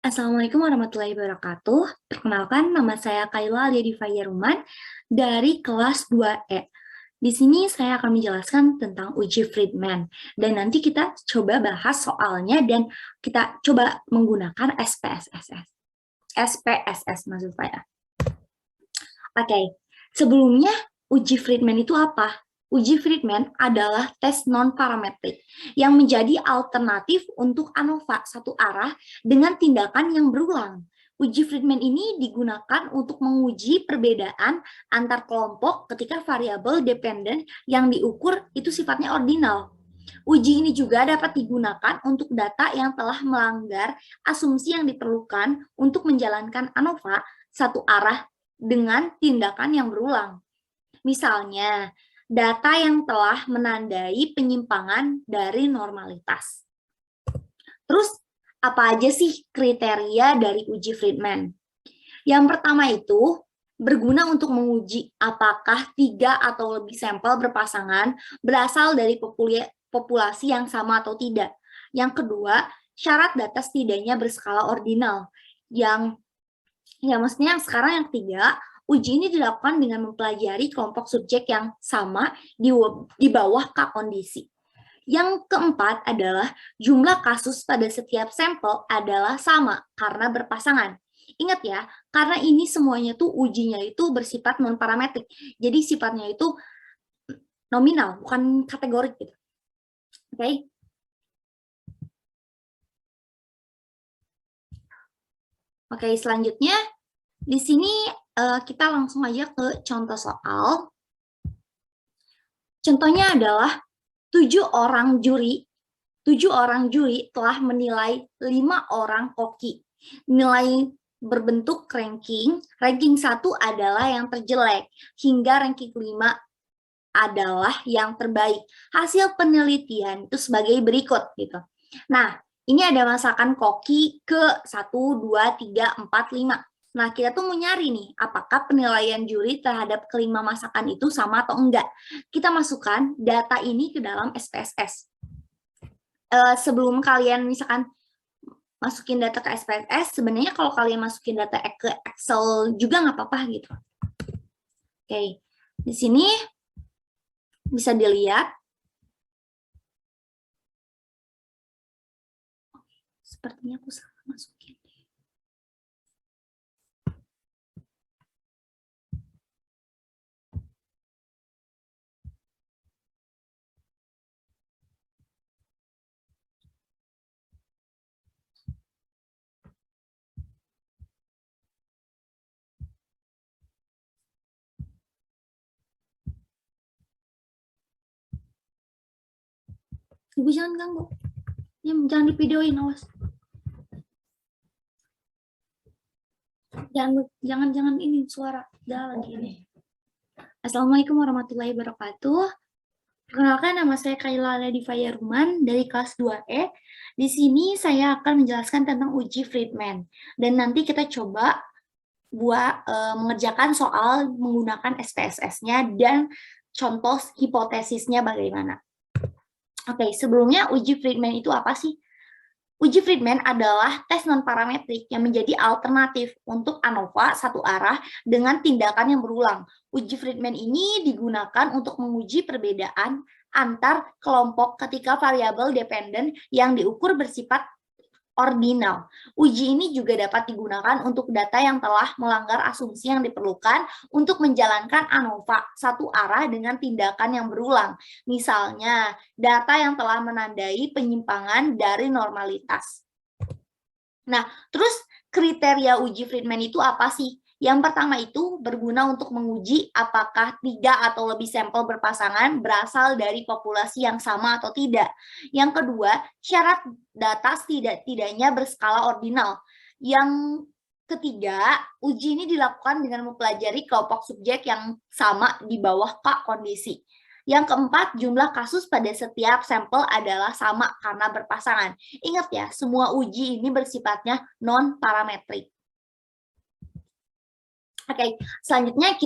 Assalamualaikum warahmatullahi wabarakatuh. Perkenalkan, nama saya Kaila Aliadiva Yaruman dari kelas 2E. Di sini saya akan menjelaskan tentang uji Friedman. Dan nanti kita coba bahas soalnya dan kita coba menggunakan SPSS. SPSS maksud saya. Oke, sebelumnya uji Friedman itu apa? Uji Friedman adalah tes non-parametrik yang menjadi alternatif untuk ANOVA satu arah dengan tindakan yang berulang. Uji Friedman ini digunakan untuk menguji perbedaan antar kelompok ketika variabel dependen yang diukur itu sifatnya ordinal. Uji ini juga dapat digunakan untuk data yang telah melanggar asumsi yang diperlukan untuk menjalankan ANOVA satu arah dengan tindakan yang berulang. Misalnya, data yang telah menandai penyimpangan dari normalitas. Terus, apa aja sih kriteria dari uji Friedman? Yang pertama itu, berguna untuk menguji apakah 3 atau lebih sampel berpasangan berasal dari populasi yang sama atau tidak. Yang kedua, syarat data setidaknya berskala ordinal. Maksudnya yang sekarang yang ketiga, uji ini dilakukan dengan mempelajari kelompok subjek yang sama di bawah K kondisi. Yang keempat adalah jumlah kasus pada setiap sampel adalah sama karena berpasangan. Ingat ya, karena ini semuanya tuh ujinya itu bersifat non-parametrik. Jadi sifatnya itu nominal, bukan kategorik gitu. Oke. Oke, selanjutnya di sini kita langsung aja ke contoh soal. Contohnya adalah 7 orang juri telah menilai 5 orang koki. Nilai berbentuk ranking 1 adalah yang terjelek, hingga ranking 5 adalah yang terbaik. Hasil penelitian itu sebagai berikut gitu. Nah, ini ada masakan koki ke 1, 2, 3, 4, 5. Nah, kita tuh mau nyari nih, apakah penilaian juri terhadap kelima masakan itu sama atau enggak. Kita masukkan data ini ke dalam SPSS. Sebelum kalian misalkan masukin data ke SPSS, sebenarnya kalau kalian masukin data ke Excel juga nggak apa-apa gitu. Oke, di sini bisa dilihat. Sepertinya aku salah masukin. Ibu jangan ganggu. Ya, jangan divideoin, awas. Jangan ini suara. Jangan lagi ini. Assalamualaikum warahmatullahi wabarakatuh. Perkenalkan, nama saya Kaila Aliadiva Yaruman dari kelas 2E. Di sini saya akan menjelaskan tentang uji Friedman. Dan nanti kita coba buat mengerjakan soal menggunakan SPSS-nya dan contoh hipotesisnya bagaimana. Oke, sebelumnya uji Friedman itu apa sih? Uji Friedman adalah tes non-parametrik yang menjadi alternatif untuk ANOVA satu arah dengan tindakan yang berulang. Uji Friedman ini digunakan untuk menguji perbedaan antar kelompok ketika variabel dependen yang diukur bersifat ordinal. Uji ini juga dapat digunakan untuk data yang telah melanggar asumsi yang diperlukan untuk menjalankan ANOVA satu arah dengan tindakan yang berulang. Misalnya, data yang telah menandai penyimpangan dari normalitas. Nah, terus kriteria uji Friedman itu apa sih? Yang pertama itu berguna untuk menguji apakah 3 atau lebih sampel berpasangan berasal dari populasi yang sama atau tidak. Yang kedua, syarat data setidaknya berskala ordinal. Yang ketiga, uji ini dilakukan dengan mempelajari kelompok subjek yang sama di bawah K kondisi. Yang keempat, jumlah kasus pada setiap sampel adalah sama karena berpasangan. Ingat ya, semua uji ini bersifatnya non-parametrik. Oke, selanjutnya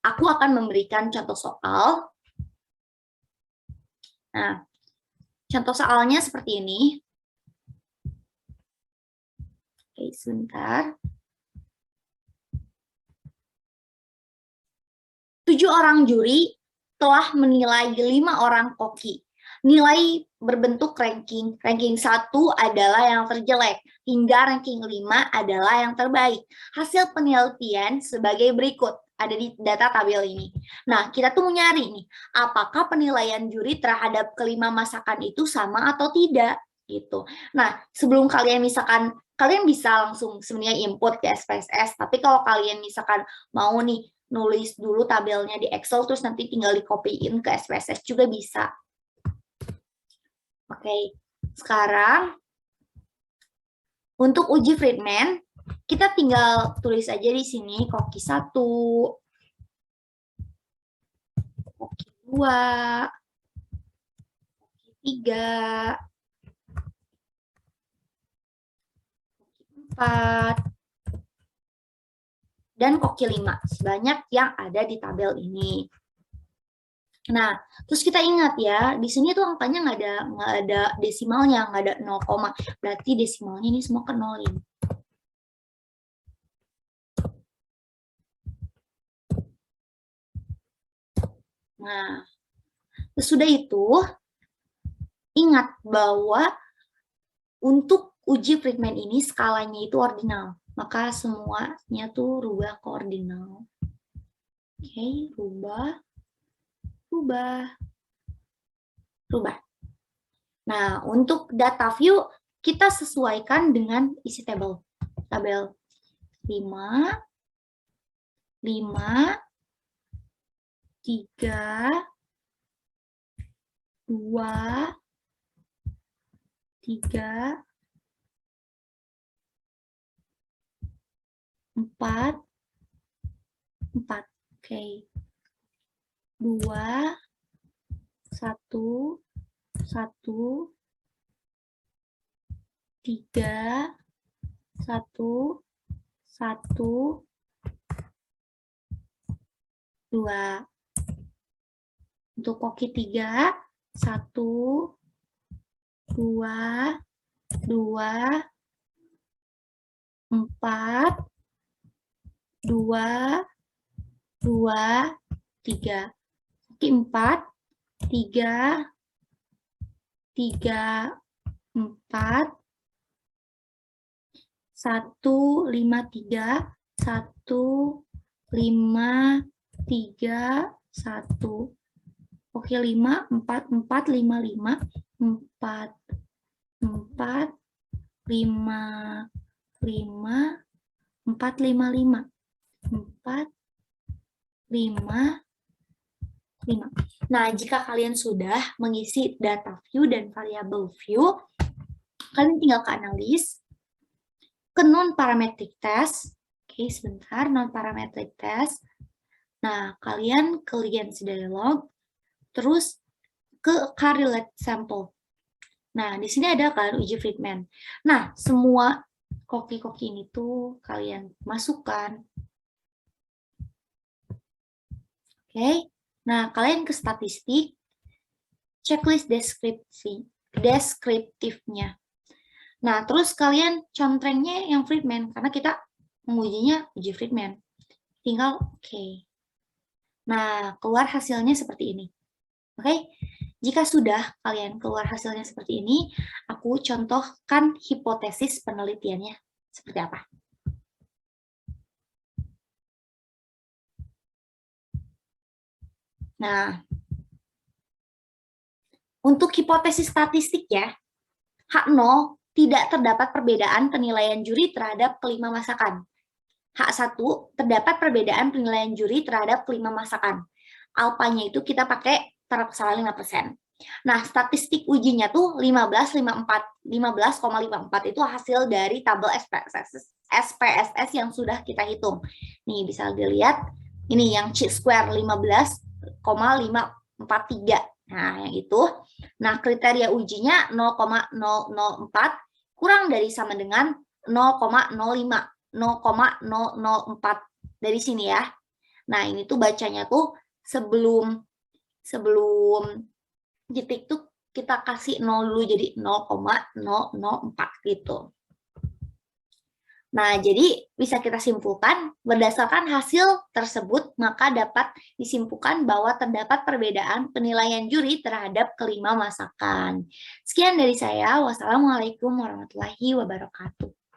aku akan memberikan contoh soal. Nah, contoh soalnya seperti ini. Oke, sebentar. 7 orang juri telah menilai 5 orang koki. Nilai berbentuk ranking. Ranking 1 adalah yang terjelek, hingga ranking 5 adalah yang terbaik. Hasil penelitian sebagai berikut. Ada di data tabel ini. Nah, kita tuh mau nyari nih, apakah penilaian juri terhadap kelima masakan itu sama atau tidak, gitu. Nah, sebelum kalian misalkan, kalian bisa langsung sebenarnya input ke SPSS, tapi kalau kalian misalkan mau nih, nulis dulu tabelnya di Excel, terus nanti tinggal di-copy-in ke SPSS juga bisa. Oke, sekarang untuk uji Friedman, kita tinggal tulis aja di sini koki 1, koki 2, koki 3, koki 4, dan koki 5. Sebanyak yang ada di tabel ini. Nah, terus kita ingat ya, di sini tuh angkanya nggak ada desimalnya, nggak ada 0, berarti desimalnya ini semua ke 0. Nah, sesudah itu, ingat bahwa untuk uji Friedman ini skalanya itu ordinal, maka semuanya tuh rubah ke ordinal. Oke, rubah. Nah, untuk data view, kita sesuaikan dengan isi tabel. Tabel 5, 3, 2, 3, 4. Oke. 2, 1, 1, 3, 1, 1, 2. Untuk koki 3, 1, 2, 2, 4, 2, 2, 3. Koki 4, 3, 3, 4, 1, 5, 3, 1, 5, 3, 1. Oke, 5, 4, 4, 5, 5, 4, 4, 5, 5, 4, 5, 5, 4, 5, 5. Nah, jika kalian sudah mengisi data view dan variable view, kalian tinggal ke analis, ke non-parametric test. Oke, sebentar, non-parametric test. Nah, kalian ke Liensi dialog, terus ke correlate sample. Nah, di sini ada kan uji Friedman. Nah, semua koki-koki ini tuh kalian masukkan. Oke. Nah, kalian ke statistik, checklist deskriptifnya. Nah, terus kalian contrengnya yang Friedman, karena kita mengujinya uji Friedman. Tinggal oke. Nah, keluar hasilnya seperti ini. Oke, jika sudah kalian keluar hasilnya seperti ini, aku contohkan hipotesis penelitiannya seperti apa. Nah, untuk hipotesis statistik ya, H0 tidak terdapat perbedaan penilaian juri terhadap kelima masakan. H1 terdapat perbedaan penilaian juri terhadap kelima masakan. Alpanya itu kita pakai taraf kesalahan 5%. Nah, statistik ujinya tuh 15,54 itu hasil dari tabel SPSS yang sudah kita hitung. Nih, bisa dilihat ini yang chi-square 15,543. Nah, yang itu. Nah, kriteria ujinya 0,004 kurang dari sama dengan 0,05. 0,004 dari sini ya. Nah, ini tuh bacanya tuh sebelum titik tuh kita kasih 0 dulu jadi 0,004 gitu. Nah, jadi bisa kita simpulkan berdasarkan hasil tersebut, maka dapat disimpulkan bahwa terdapat perbedaan penilaian juri terhadap kelima masakan. Sekian dari saya. Wassalamualaikum warahmatullahi wabarakatuh.